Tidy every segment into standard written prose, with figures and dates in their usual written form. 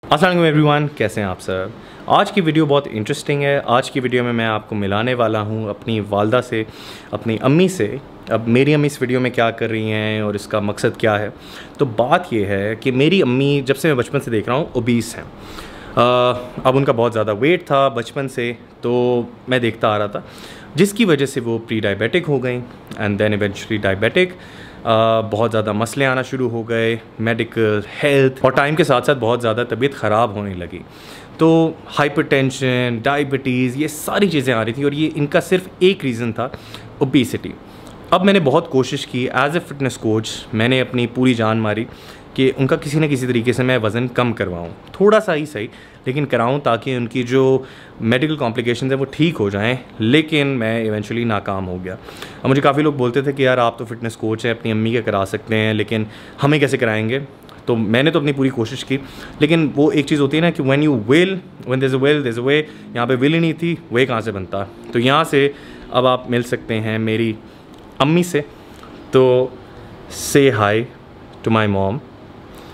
अस्सलाम वालेकुम एवरीवन, कैसे हैं आप सब। आज की वीडियो बहुत इंटरेस्टिंग है। आज की वीडियो में मैं आपको मिलाने वाला हूँ अपनी वालदा से, अपनी अम्मी से। अब मेरी अम्मी इस वीडियो में क्या कर रही हैं और इसका मकसद क्या है। तो बात ये है कि मेरी अम्मी जब से मैं बचपन से देख रहा हूँ ओबीस हैं। अब उनका बहुत ज़्यादा वेट था बचपन से, तो मैं देखता आ रहा था, जिसकी वजह से वो प्री डायबिटिक हो गई एंड देन इवेंचुअली डायबिटिक। बहुत ज़्यादा मसले आना शुरू हो गए, मेडिकल, हेल्थ, और टाइम के साथ साथ बहुत ज़्यादा तबीयत ख़राब होने लगी। तो हाइपरटेंशन, डायबिटीज़, ये सारी चीज़ें आ रही थी और ये इनका सिर्फ एक रीज़न था, ओबेसिटी। अब मैंने बहुत कोशिश की एज ए फ़िटनेस कोच, मैंने अपनी पूरी जान मारी कि उनका किसी न किसी तरीके से मैं वज़न कम करवाऊँ, थोड़ा सा ही सही लेकिन कराऊँ, ताकि उनकी जो मेडिकल कॉम्प्लिकेशंस हैं वो ठीक हो जाएं। लेकिन मैं इवेंचुअली नाकाम हो गया। अब मुझे काफ़ी लोग बोलते थे कि यार आप तो फ़िटनेस कोच हैं, अपनी अम्मी का करा सकते हैं, लेकिन हमें कैसे कराएंगे। तो मैंने तो अपनी पूरी कोशिश की, लेकिन वो एक चीज़ होती है ना कि when there is a will there is a way. यहाँ पे विल ही नहीं थी, वे कहाँ से बनता। तो यहाँ से अब आप मिल सकते हैं मेरी अम्मी से। तो से हाय टू माई मॉम।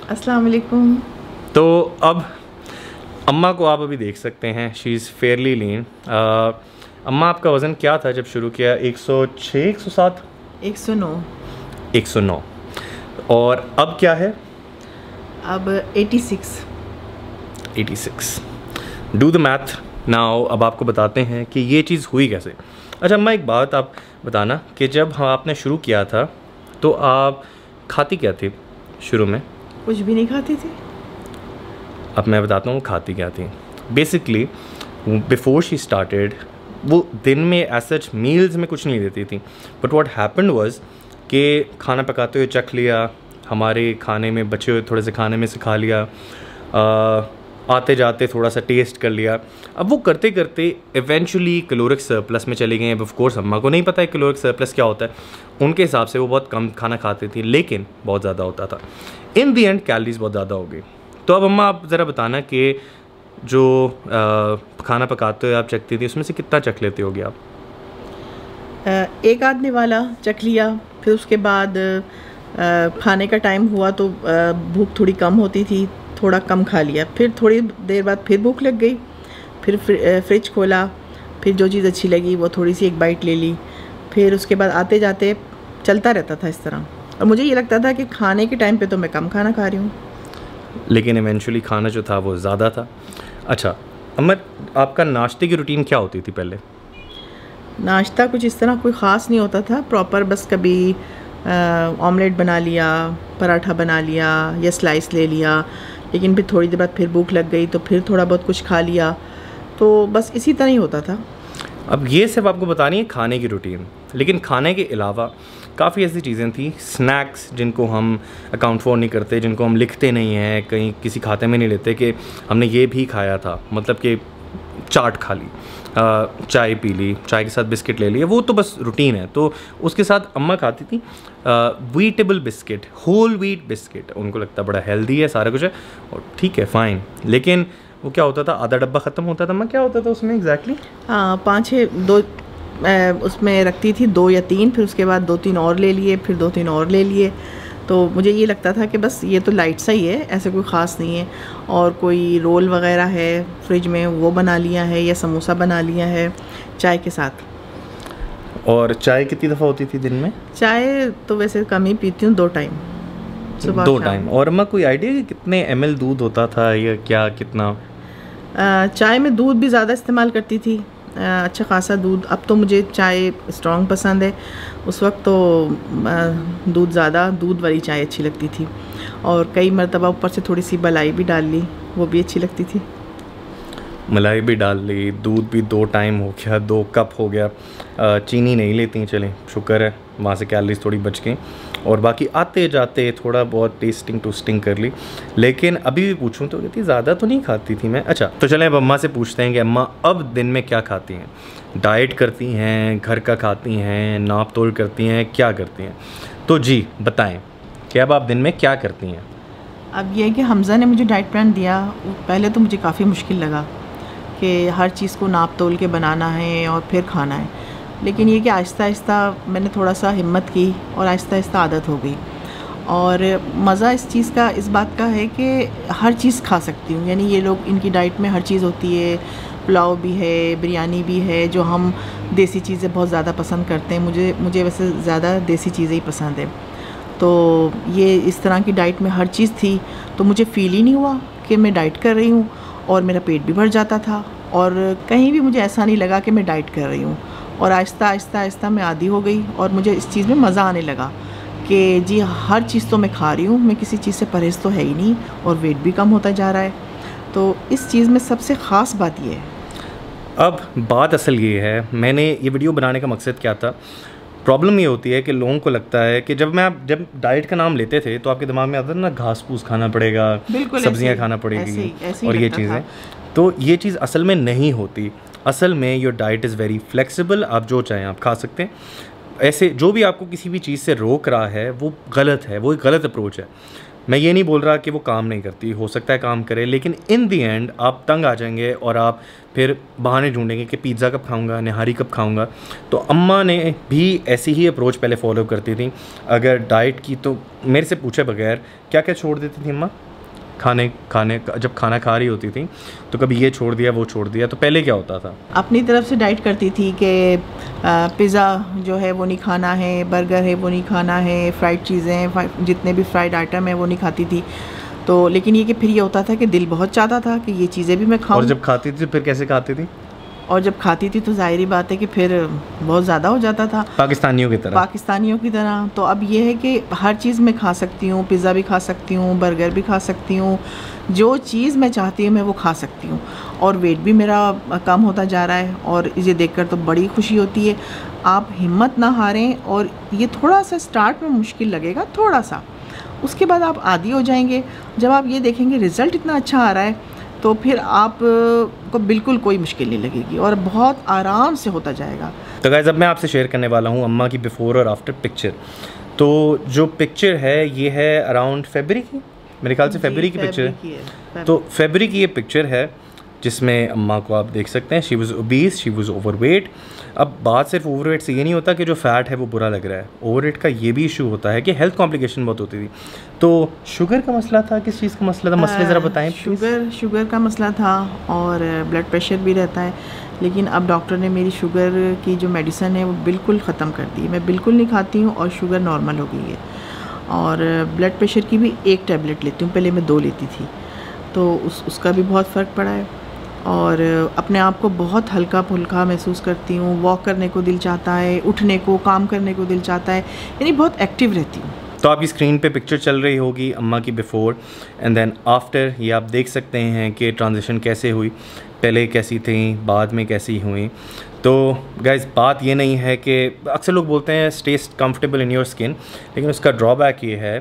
अस्सलाम वालेकुम। तो अब अम्मा को आप अभी देख सकते हैं, शी इज़ फेयरली लीन। अम्मा आपका वज़न क्या था जब शुरू किया? 106, 107, 109। 109। और अब क्या है? अब 86। 86। Do the math now. अब आपको बताते हैं कि ये चीज़ हुई कैसे। अच्छा अम्मा, एक बात आप बताना कि जब आपने शुरू किया था तो आप खाती क्या थी शुरू में? कुछ भी नहीं खाती थी। अब मैं बताता हूँ खाती क्या थी। बेसिकली बिफोर शी स्टार्टेड, वो दिन में एज सच मील्स में कुछ नहीं देती थी, बट व्हाट हैपेंड वाज कि खाना पकाते हुए चख लिया, हमारे खाने में बचे हुए थोड़े से खाने में से खा लिया, आते जाते थोड़ा सा टेस्ट कर लिया। अब वो करते करते इवेंचुअली कैलोरिक सरप्लस में चली गई हैं। ऑफ कोर्स अम्मा को नहीं पता है कैलोरिक सरप्लस क्या होता है, उनके हिसाब से वो बहुत कम खाना खाती थी, लेकिन बहुत ज़्यादा होता था। इन दी एंड कैलोरीज बहुत ज़्यादा हो गई। तो अब अम्मा आप ज़रा बताना कि जो खाना पकाते हुए आप चखती थी उसमें से कितना चख लेते होगे आप? एक आधने वाला चख लिया, फिर उसके बाद खाने का टाइम हुआ तो भूख थोड़ी कम होती थी, थोड़ा कम खा लिया, फिर थोड़ी देर बाद फिर भूख लग गई, फिर फ्रिज खोला, फिर जो चीज़ अच्छी लगी वो थोड़ी सी एक बाइट ले ली, फिर उसके बाद आते जाते चलता रहता था इस तरह। और मुझे ये लगता था कि खाने के टाइम पे तो मैं कम खाना खा रही हूँ, लेकिन इवेंचुअली खाना जो था वो ज़्यादा था। अच्छा अम्मा, आपका नाश्ते की रूटीन क्या होती थी पहले? नाश्ता कुछ इस तरह कोई ख़ास नहीं होता था प्रॉपर, बस कभी ऑमलेट बना लिया, पराठा बना लिया या स्लाइस ले लिया, लेकिन फिर थोड़ी देर बाद फिर भूख लग गई तो फिर थोड़ा बहुत कुछ खा लिया, तो बस इसी तरह ही होता था। अब ये सिर्फ आपको बतानी है खाने की रूटीन, लेकिन खाने के अलावा काफ़ी ऐसी चीज़ें थी, स्नैक्स, जिनको हम अकाउंट फॉर नहीं करते, जिनको हम लिखते नहीं हैं, कहीं किसी खाते में नहीं लेते कि हमने ये भी खाया था। मतलब कि चाट खा ली, चाय पी ली, चाय के साथ बिस्किट ले लिया, वो तो बस रूटीन है। तो उसके साथ अम्मा खाती थी वीटेबल बिस्किट, होल व्हीट बिस्किट। उनको लगता बड़ा हेल्दी है, सारा कुछ है और ठीक है, फ़ाइन। लेकिन वो क्या होता था, आधा डब्बा ख़त्म होता था। अम्मा क्या होता था उसमें एग्जैक्टली? 5-6 दो उसमें रखती थी, 2 या 3, फिर उसके बाद 2-3 और ले लिए, फिर 2-3 और ले लिए। तो मुझे ये लगता था कि बस ये तो लाइट सा ही है, ऐसे कोई ख़ास नहीं है। और कोई रोल वगैरह है फ्रिज में, वो बना लिया है, या समोसा बना लिया है चाय के साथ। और चाय कितनी दफ़ा होती थी दिन में? चाय तो वैसे कम ही पीती हूँ, 2 टाइम, सुबह 2 टाइम। और अम्मा कोई आइडिया कि कितने ml दूध होता था या क्या, कितना? चाय में दूध भी ज़्यादा इस्तेमाल करती थी, अच्छा खासा दूध। अब तो मुझे चाय स्ट्रॉन्ग पसंद है, उस वक्त तो दूध ज़्यादा, दूध वाली चाय अच्छी लगती थी। और कई मरतबा ऊपर से थोड़ी सी मलाई भी डाल ली, वो भी अच्छी लगती थी। मलाई भी डाल ली, दूध भी 2 टाइम हो गया, 2 कप हो गया। चीनी नहीं लेती, चलें शुक्र है, वहाँ से कैलोरीज थोड़ी बच गई। और बाकी आते जाते थोड़ा बहुत टेस्टिंग टूस्टिंग कर ली। लेकिन अभी भी पूछूं तो कहती ज़्यादा तो नहीं खाती थी मैं। अच्छा तो चलें अब अम्मा से पूछते हैं कि अम्मा अब दिन में क्या खाती हैं? डाइट करती हैं, घर का खाती हैं, नाप तोल करती हैं, क्या करती हैं? तो जी बताएं कि अब आप दिन में क्या करती हैं? अब ये है कि हमज़ा ने मुझे डाइट प्लान दिया, पहले तो मुझे काफ़ी मुश्किल लगा कि हर चीज़ को नाप तोल के बनाना है और फिर खाना है, लेकिन ये कि आहिस्ता आहिस्ता मैंने थोड़ा सा हिम्मत की और आहिस्ता आहिस्ता आदत हो गई। और मज़ा इस चीज़ का, इस बात का है कि हर चीज़ खा सकती हूँ। यानी ये लोग, इनकी डाइट में हर चीज़ होती है, पुलाव भी है, बिरयानी भी है, जो हम देसी चीज़ें बहुत ज़्यादा पसंद करते हैं। मुझे वैसे ज़्यादा देसी चीज़ें ही पसंद है। तो ये इस तरह की डाइट में हर चीज़ थी, तो मुझे फ़ील ही नहीं हुआ कि मैं डाइट कर रही हूँ, और मेरा पेट भी भर जाता था, और कहीं भी मुझे ऐसा नहीं लगा कि मैं डाइट कर रही हूँ। और आहिस्ता आहिस्ता आहिस्ता मैं आदी हो गई, और मुझे इस चीज़ में मज़ा आने लगा कि जी हर चीज़ तो मैं खा रही हूँ, मैं किसी चीज़ से परहेज़ तो है ही नहीं, और वेट भी कम होता जा रहा है। तो इस चीज़ में सबसे ख़ास बात ये है। अब बात असल ये है, मैंने ये वीडियो बनाने का मकसद क्या था। प्रॉब्लम ये होती है कि लोगों को लगता है कि जब डाइट का नाम लेते थे तो आपके दिमाग में आता था ना, घास फूस खाना पड़ेगा, सब्जियां खाना पड़ेगी, और ये चीज़ें। तो ये चीज़ असल में नहीं होती। असल में your diet is very flexible, आप जो चाहें आप खा सकते हैं। ऐसे जो भी आपको किसी भी चीज़ से रोक रहा है वो गलत है, वो एक गलत अप्रोच है। मैं ये नहीं बोल रहा कि वो काम नहीं करती, हो सकता है काम करे, लेकिन इन दी एंड आप तंग आ जाएंगे और आप फिर बहाने ढूंढेंगे कि पिज़्ज़ा कब खाऊंगा, निहारी कब खाऊंगा। तो अम्मा ने भी ऐसी ही अप्रोच पहले फॉलो करती थी अगर डाइट की, तो मेरे से पूछे बगैर क्या क्या छोड़ देती थी अम्मा। जब खाना खा रही होती थी तो कभी ये छोड़ दिया, वो छोड़ दिया। तो पहले क्या होता था, अपनी तरफ से डाइट करती थी कि पिज़्ज़ा जो है वो नहीं खाना है, बर्गर है वो नहीं खाना है, फ्राइड चीज़ें, जितने भी फ्राइड आइटम है वो नहीं खाती थी। तो लेकिन ये कि फिर ये होता था कि दिल बहुत चाहता था कि ये चीज़ें भी मैं खाऊं। और जब खाती थी फिर कैसे खाती थी? और जब खाती थी तो ज़ाहिरी बात है कि फिर बहुत ज़्यादा हो जाता था, पाकिस्तानियों की तरह। तो अब ये है कि हर चीज़ मैं खा सकती हूँ, पिज़्ज़ा भी खा सकती हूँ, बर्गर भी खा सकती हूँ, जो चीज़ मैं चाहती हूँ मैं वो खा सकती हूँ। और वेट भी मेरा कम होता जा रहा है, और इसे देखकर तो बड़ी खुशी होती है। आप हिम्मत ना हारें, और ये थोड़ा सा स्टार्ट में मुश्किल लगेगा, थोड़ा सा, उसके बाद आप आदी हो जाएंगे। जब आप ये देखेंगे रिज़ल्ट इतना अच्छा आ रहा है तो फिर आप को बिल्कुल कोई मुश्किल नहीं लगेगी, और बहुत आराम से होता जाएगा। तो गाइस अब मैं आपसे शेयर करने वाला हूँ अम्मा की बिफ़ोर और आफ्टर पिक्चर। तो जो पिक्चर है ये है अराउंड फरवरी की, मेरे ख्याल से फरवरी की पिक्चर है। तो फरवरी की ये पिक्चर है जिसमें अम्मा को आप देख सकते हैं, she was obese, she was overweight. अब बात सिर्फ ओवरवेट से ये नहीं होता कि जो फ़ैट है वो बुरा लग रहा है, ओवरवेट का ये भी इशू होता है कि हेल्थ कॉम्प्लिकेशन बहुत होती थी। तो शुगर का मसला था, किस चीज़ का मसला था, मसले ज़रा बताएं। शुगर का मसला था, और ब्लड प्रेशर भी रहता है। लेकिन अब डॉक्टर ने मेरी शुगर की जो मेडिसिन है वो बिल्कुल ख़त्म कर दी, मैं बिल्कुल नहीं खाती हूँ, और शुगर नॉर्मल हो गई है। और ब्लड प्रेशर की भी 1 टैबलेट लेती हूँ, पहले मैं 2 लेती थी, तो उसका भी बहुत फ़र्क पड़ा है। और अपने आप को बहुत हल्का फुल्का महसूस करती हूँ, वॉक करने को दिल चाहता है, उठने को, काम करने को दिल चाहता है, यानी बहुत एक्टिव रहती हूँ। तो आपकी स्क्रीन पे पिक्चर चल रही होगी अम्मा की बिफ़ोर एंड देन आफ्टर। ये आप देख सकते हैं कि ट्रांजिशन कैसे हुई, पहले कैसी थी, बाद में कैसी हुई। तो गाइस बात ये नहीं है कि अक्सर लोग बोलते हैं stay comfortable in your skin, लेकिन उसका ड्रॉबैक ये है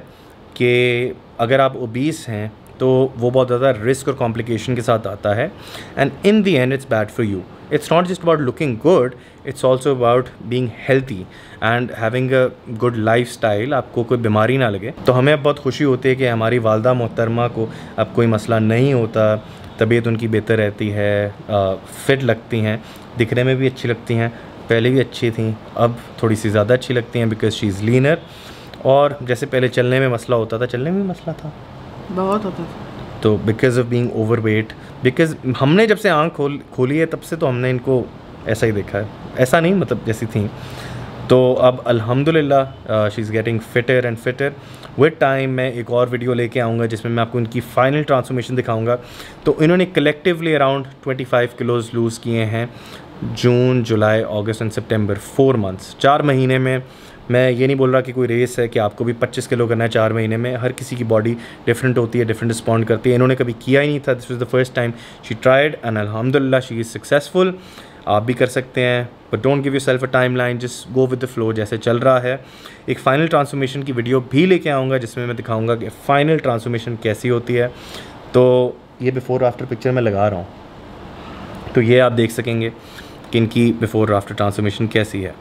कि अगर आप ओबीस हैं तो वो बहुत ज़्यादा रिस्क और कॉम्प्लिकेशन के साथ आता है, and in the and it's bad for you. It's not just about looking good, it's also about being healthy and having a good life style, आपको कोई बीमारी ना लगे। तो हमें अब बहुत खुशी होती है कि हमारी वालदा मोहतरमा को अब कोई मसला नहीं होता, तबीयत उनकी बेहतर रहती है, फिट लगती हैं, दिखने में भी अच्छी लगती हैं, पहले भी अच्छी थी, अब थोड़ी सी ज़्यादा अच्छी लगती हैं बिकॉज शी इज़ लीनर। और जैसे पहले चलने में मसला होता था, चलने में भी मसला था, बहुत होता था, तो because of being overweight, because हमने जब से आँख खोली है तब से तो हमने इनको ऐसा ही देखा है, ऐसा नहीं मतलब जैसी थी। तो अब अल्हम्दुलिल्लाह she is getting fitter and fitter with time. मैं एक और वीडियो लेके आऊँगा जिसमें मैं आपको इनकी फ़ाइनल ट्रांसफॉर्मेशन दिखाऊँगा। तो इन्होंने कलेक्टिवली अराउंड 25 किलोज़ लूज़ किए हैं जून, जुलाई, अगस्त एंड सितंबर, 4 मंथ्स, 4 महीने में। मैं ये नहीं बोल रहा कि कोई रेस है कि आपको भी 25 किलो करना है 4 महीने में, हर किसी की बॉडी डिफरेंट होती है, डिफरेंट रिस्पॉन्ड करती है। इन्होंने कभी किया ही नहीं था, this was the first time she tried and अल्हम्दुलिल्लाह शी इज़ सक्सेसफुल। आप भी कर सकते हैं, but don't give yourself a time line, just go with the flow, जैसे चल रहा है। एक फ़ाइनल ट्रांसफॉर्मेशन की वीडियो भी लेके आऊँगा जिसमें मैं दिखाऊँगा कि फ़ाइनल ट्रांसफॉर्मेशन कैसी होती है। तो ये बिफ़ोर आफ्टर पिक्चर मैं लगा रहा हूँ, तो ये आप देख सकेंगे कि इनकी बिफ़ोर आफ्टर ट्रांसफॉर्मेशन कैसी है।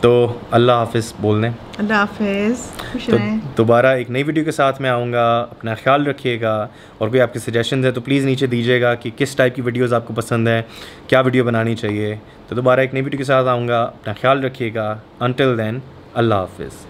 तो अल्लाह हाफ़िज़ बोल दें। अल्लाह हाफ़िज़, खुश रहें। तो दोबारा एक नई वीडियो के साथ मैं आऊँगा, अपना ख्याल रखिएगा। और कोई आपके सजेशंस हैं तो प्लीज़ नीचे दीजिएगा कि किस टाइप की वीडियोज़ आपको पसंद है, क्या वीडियो बनानी चाहिए। तो दोबारा एक नई वीडियो के साथ आऊँगा, अपना ख्याल रखिएगा। अनटिल देन, अल्लाह हाफ़िज़।